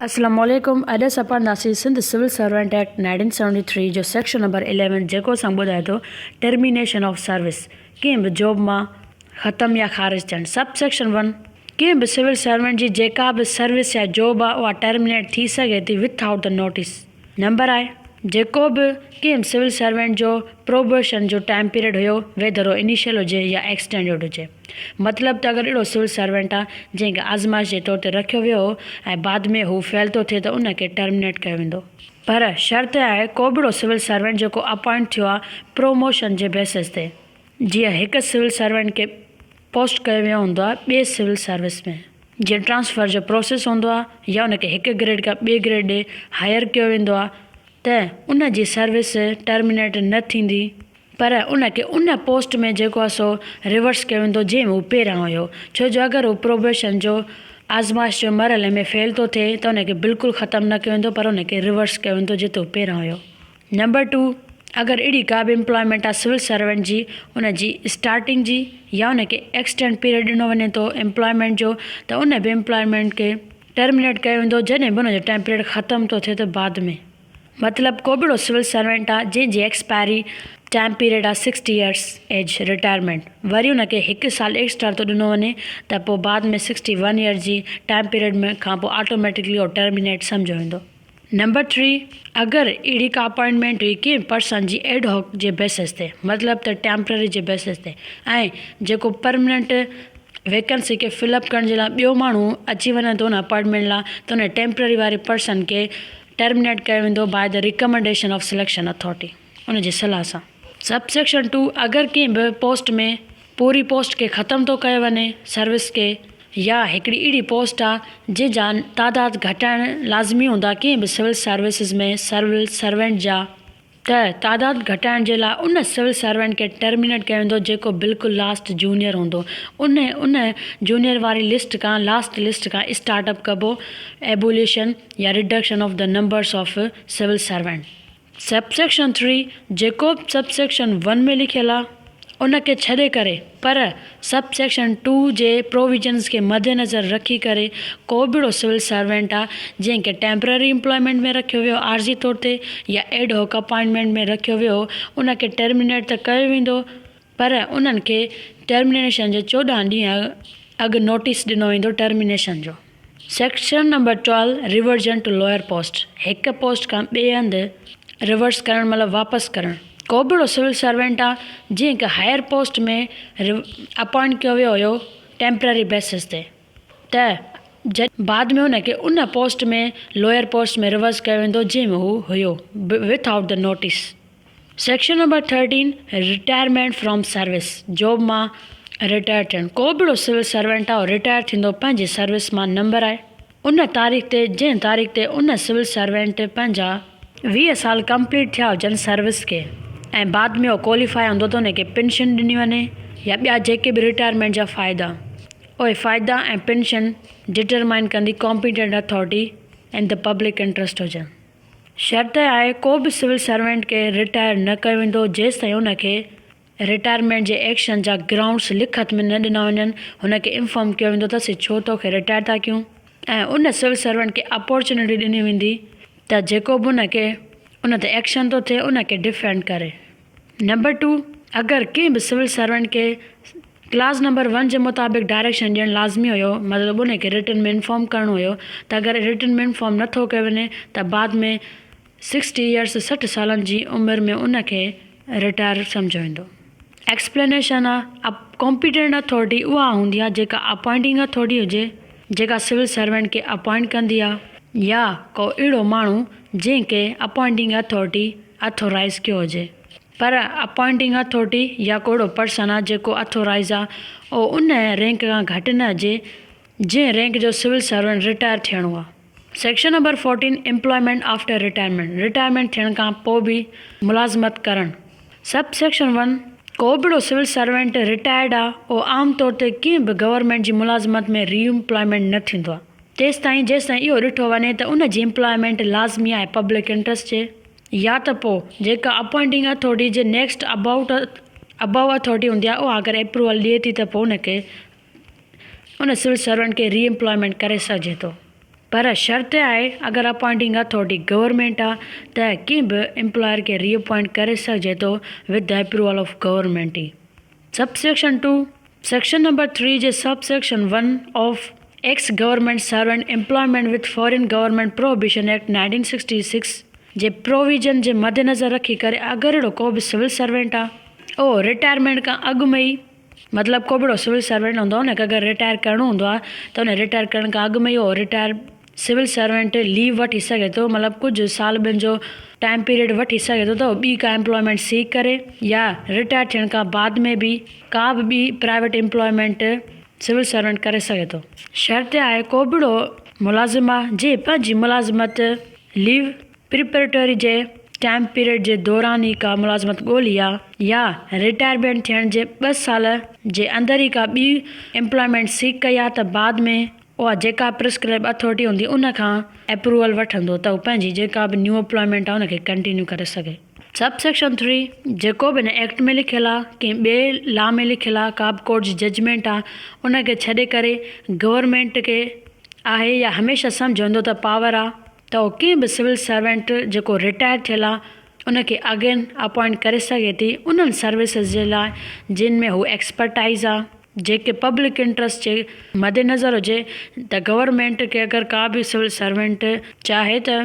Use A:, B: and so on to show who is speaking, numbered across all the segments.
A: अस्सलाम वालेकुम। अॼु असां पढ़ंदासीं सिंध सिविल सर्वेंट एक्ट 1973 जो सेक्शन नंबर 11 जेको असां ॿुधाए थो टर्मिनेशन ऑफ सर्विस, कंहिं बि जॉब मां ख़तमु या ख़ारिज थियणु। सब सेक्शन 1 कंहिं बि सिविल सर्वेंट जी जेका बि सर्विस या जॉब आहे उहा टर्मिनेट थी सघे थी विथआउट द नोटिस। नंबर आहे जेको बि कंहिं सिविल सर्वेंट जो प्रोबेशन जो टाइम पीरियड हुयो वेदर इनिशियल हुजे या एक्सटेंडेड हुजे। मतिलबु त अगरि अहिड़ो सिविल सर्वेंट आहे जंहिंखे आज़माइश जे तौर ते रखियो वियो हो ऐं बाद में हू फेल थो थिए त उनखे टर्मिनेट कयो वेंदो। पर शर्त आहे को बि अहिड़ो सिविल सर्वेंट जेको अपॉइंट थियो आहे प्रोमोशन जे बेसिस ते, जीअं हिकु सिविल सर्वेंट खे पोस्ट कयो वियो हूंदो आहे ॿिए सिविल सर्विस में, जीअं ट्रांसफर जो प्रोसेस हूंदो आहे या उनखे हिकु ग्रेड खां ॿिए ग्रेड ॾे हायर कयो वेंदो आहे त उन जी सर्विस टर्मिनेट न थींदी, पर उनखे उन पोस्ट में जेको आहे सो रिवर्स कयो वेंदो जंहिं में हू पहिरियां हुयो। छो जो अगरि हू प्रोबेशन जो आज़माइश जो मरहले में फेल थो थिए त उनखे बिल्कुलु ख़तमु न कयो वेंदो पर उनखे रिवर्स कयो वेंदो जिते हू पहिरियां हुयो। नंबर 2, अगरि अहिड़ी का बि एम्प्लॉयमेंट आहे सिविल सर्वेंट जी उन जी स्टार्टिंग जी या उनखे एक्सटेंड पीरियड ॾिनो वञे थो एम्प्लॉयमेंट जो त उन बि एम्प्लॉयमेंट खे टर्मिनेट कयो वेंदो जॾहिं बि उनजो टाइम पीरियड ख़तमु थो थिए त बाद में। मतिलबु को बि अहिड़ो सिविल सर्वेंट आहे जंहिंजी एक्सपायरी टाइम पीरियड आहे 60 इयर्स एज रिटायरमेंट, वरी उनखे 1 साल एक्स्ट्रा थो ॾिनो वञे त पोइ बाद में 61 ईयर जी टाइम पीरियड में खां पोइ ऑटोमेटिकली उहो टर्मिनेट सम्झो वेंदो। नंबर 3, अगरि अहिड़ी का अपॉइंटमेंट हुई कंहिं पर्सन जी एडहॉक जे बेसिस ते, मतिलबु त टेम्पररी जे बेसिस ते, ऐं जेको परमनेंट वैकेंसी खे फिलअप करण जे लाइ ॿियो माण्हू अची वञे थो उन अपॉइंटमेंट लाइ त उन टेम्पररी वारे पर्सन खे टर्मिनेट कयो वेंदो by the recommendation of selection authority, उन जी सलाह सां। सब सेक्शन 2, अगरि कंहिं बि पोस्ट में पूरी पोस्ट खे ख़तमु थो कयो वञे सर्विस खे, या हिकिड़ी अहिड़ी पोस्ट आहे जंहिंजा तादाद घटाइण लाज़मी हूंदा कंहिं बि सिविल सर्विसिस में सिविल सर्वेंट जा, त तादाद घटाइण जे लाइ उन सिविल सर्वेंट खे टर्मिनेट कयो वेंदो जेको बिल्कुलु लास्ट जूनियर हूंदो। उन जूनियर वारी लिस्ट खां लास्ट लिस्ट खां स्टार्टअप कबो एबोल्यूशन या reduction of the numbers of civil servant. Sub section 3 जेको सब सेक्शन 1 में लिखियलु आहे उनखे छॾे करे पर सब सेक्शन 2 जे प्रोविजन्स खे मद्देनज़र रखी करे को बि अहिड़ो सिविल सर्वेंट आहे जंहिंखे टेम्पररी एम्प्लॉयमेंट में रखियो वियो आर्जी तौर ते या एडहॉक अपॉइंटमेंट में रखियो वियो, उनखे टर्मिनेट त कयो वेंदो पर उन्हनि खे टर्मिनेशन जे 14 ॾींहं अॻु नोटिस ॾिनो वेंदो टर्मिनेशन जो। Section number 12 reversion to lower post, हिकु पोस्ट खां ॿिए हंधि रिवर्स करणु मतिलबु वापसि करणु। को बि अहिड़ो सिविल सर्वेंट आहे जंहिंखे हायर पोस्ट में अपॉइंट कयो वियो हुयो टेम्पररी बेसिस ते, त बाद में उनखे उन पोस्ट में लोअर पोस्ट में रिवर्स कयो वेंदो जंहिं में हू हुयो without the notice. Section number 13 retirement from service, job मां रिटायर थियणु। को बि अहिड़ो सिविल सर्वेंट आहे रिटायर थींदो पंहिंजी सर्विस मां। नंबर आहे उन तारीख़ ते जंहिं तारीख़ ते उन सिविल सर्वेंट पंहिंजा 20 साल कंप्लीट थिया हुजनि सर्विस खे ऐं बाद में उहो क्वालिफाई हूंदो त उनखे पेंशन ॾिनी वञे या ॿिया जेके बि रिटायरमेंट जा फ़ाइदा, उहे फ़ाइदा ऐं पेंशन डिटरमाइन कंदी competent authority and the public interest हुजनि। शर्त आहे को बि सिविल सर्वेंट खे रिटायर न कयो वेंदो जेसि ताईं उनखे रिटायरमेंट जे एक्शन जा ग्राउंड्स लिखत में न ॾिना वञनि। हुनखे इंफॉर्म कयो वेंदो अथसि छो तोखे रिटायर था कयूं ऐं उन सिविल सर्वेंट खे अपॉर्चुनिटी ॾिनी वेंदी त जेको बि उनखे उन ते एक्शन थो थिए उनखे डिफेंड करे। नंबर 2, अगरि कंहिं बि सिविल सर्वेंट खे क्लास नंबर 1 जे मुताबिक़ डायरेक्शन ॾियणु लाज़मी हुयो, मतिलबु उनखे रिटन में इंफॉर्म करिणो हुयो, त अगरि रिटन में इंफॉर्म नथो कयो वञे त बाद में 60 इयर्स 60 सालनि जी उमिरि में उनखे रिटायर सम्झो वेंदो। एक्सप्लेनेशन आहे कॉम्पिटेंट अथॉरिटी उहा हूंदी आहे जेका अपॉइंटिंग अथॉरिटी हुजे जेका सिविल सर्वेंट खे अपॉइंट कंदी आहे या को अहिड़ो माण्हू जंहिंखे अपॉइंटिंग अथॉरिटी अथोराइज़ कयो हुजे। पर अपॉइंटिंग अथॉरिटी या को अहिड़ो पर्सन आहे जेको अथोराइज़ आहे उहो उन रैंक खां घटि न हुजे जंहिं रैंक जो सिविल सर्वेंट रिटायर थियणो आहे। Section number 14 employment after retirement, retirement थियण खां पोइ बि मुलाज़मत करणु। सब सेक्शन 1 को बि अहिड़ो सिविल सर्वेंट रिटायर्ड आहे उहो आम तौर ते कंहिं बि गवर्नमेंट जी मुलाज़मत में रीएम्प्लॉयमेंट न थींदो आहे जेसिताईं इहो ॾिठो वञे त उन जी एम्प्लॉयमेंट लाज़मी आहे पब्लिक इंट्रस्ट जे, या त पोइ जेका अपॉइंटिंग अथॉरिटी जे नेक्स्ट अबाउ अथॉरिटी हूंदी आहे उहा अगरि अप्रूवल ॾिए थी त पोइ उन सिविल सर्वेंट खे रीएम्प्लॉयमेंट करे सघिजे थो। पर शर्त आहे अगरि अपॉइंटिंग अथॉरिटी गवर्नमेंट आहे त कंहिं बि एम्प्लॉयर खे रीअपॉइंट करे सघिजे थो with the approval of government ई। सबसेक्शन 2 सेक्शन नंबर 3 जे subsection 1 of ex government servant employment with foreign government prohibition act 1966 जे प्रोविजन जे मद्देनज़र रखी करे अगरि अहिड़ो को बि सिविल सर्वेंट आहे उहो रिटायरमेंट खां अॻु में ई मतिलबु को बि अहिड़ो सिविल सर्वेंट हूंदो हुनखे अगरि रिटायर करिणो हूंदो आहे त हुन रिटायर करण खां अॻु में ई उहो रिटायर सिविल सर्वेंट लीव वठी सघे थो, मतिलबु कुझु साल ॿिनि जो टाइम पीरियड वठी सघे थो त उहो ॿी का एम्प्लॉयमेंट सीक करे या रिटायर थियण खां बाद में बि का बि ॿी प्राइवेट एम्प्लॉयमेंट सिविल सर्वेंट करे सघे थो। शर्त आहे को बि अहिड़ो मुलाज़िम आहे जे पंहिंजी मुलाज़िमत लीव प्रिपरेटरी जे टाइम पीरियड जे दौरान ई का मुलाज़िमत ॻोल्ही आहे या रिटायरमेंट थियण जे 2 साल जे अंदरि ई का ॿी एम्प्लॉयमेंट सीक कई आहे त बाद में उहा जेका प्रिस्क्राइब अथॉरिटी हूंदी उन खां अप्रूवल वठंदो त उहो पंहिंजी जेका बि न्यू एम्प्लॉयमेंट आहे उनखे कंटिन्यू करे सघे। सबसेक्शन 3 जेको बि हिन एक्ट में लिखियलु आहे कंहिं ॿिए लॉ में लिखियलु आहे का बि कोर्ट जी जजमेंट आहे उनखे छॾे करे गवर्नमेंट खे आहे या हमेशह सम्झंदो त पावर आहे त उहो कंहिं बि सिविल सर्वेंट जेको रिटायर थियल आहे उनखे अगेन अपॉइंट करे सघे थी उन्हनि सर्विसिस जे लाइ जिन में हू एक्सपर्टाइज़ आहे जेके पब्लिक इंट्रस्ट जे मद्देनज़र हुजे त गवर्नमेंट खे अगरि का बि सिविल सर्वेंट चाहे त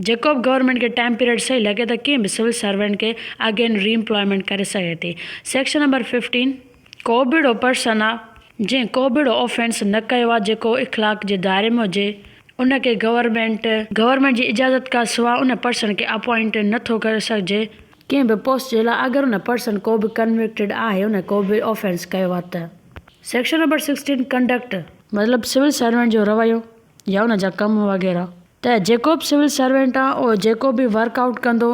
A: जेको बि गवर्नमेंट खे टाइम पीरियड सही लॻे त कंहिं बि सिविल सर्वेंट खे अगेन रीएम्प्लॉयमेंट करे सघे थी। सेक्शन नंबर 15 को बि अहिड़ो पर्सन आहे जंहिं को बि अहिड़ो ऑफेंस न कयो आहे जेको इख़लाक़ जे दायरे में हुजे उनखे गवर्नमेंट जी इजाज़त खां सवाइ उन पर्सन खे अपॉइंट नथो करे सघिजे कंहिं बि पोस्ट जे लाइ अगरि उन पर्सन को बि कन्विक्टेड आहे उन को बि ऑफेंस कयो आहे त। सेक्शन नंबर 16 कंडक्ट मतिलबु सिविल सर्वेंट जो रवैयो या उन जा कम वग़ैरह त जेको बि सिविल सर्वेंट आहे उहो जेको बि वर्कआउट कंदो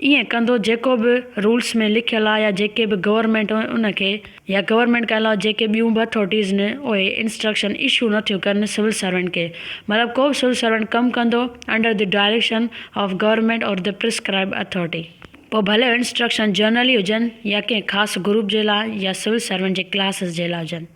A: ईअं कंदो जेको बि रूल्स में लिखियलु आहे या जेके बि गवर्नमेंट उनखे या गवर्नमेंट खां अलावा जेके ॿियूं बि अथॉरिटीज़ न उहे इंस्ट्रक्शन इशू नथियूं कनि सिविल सर्वेंट खे, मतिलबु को बि सिविल सर्वेंट कमु कंदो under the direction of government और द प्रिस्क्राइब अथॉरिटी पोइ भले इंस्ट्रक्शन जनरली हुजनि या कंहिं ख़ासि ग्रुप जे लाइ या सिविल सर्वेंट जे क्लासिस जे लाइ हुजनि।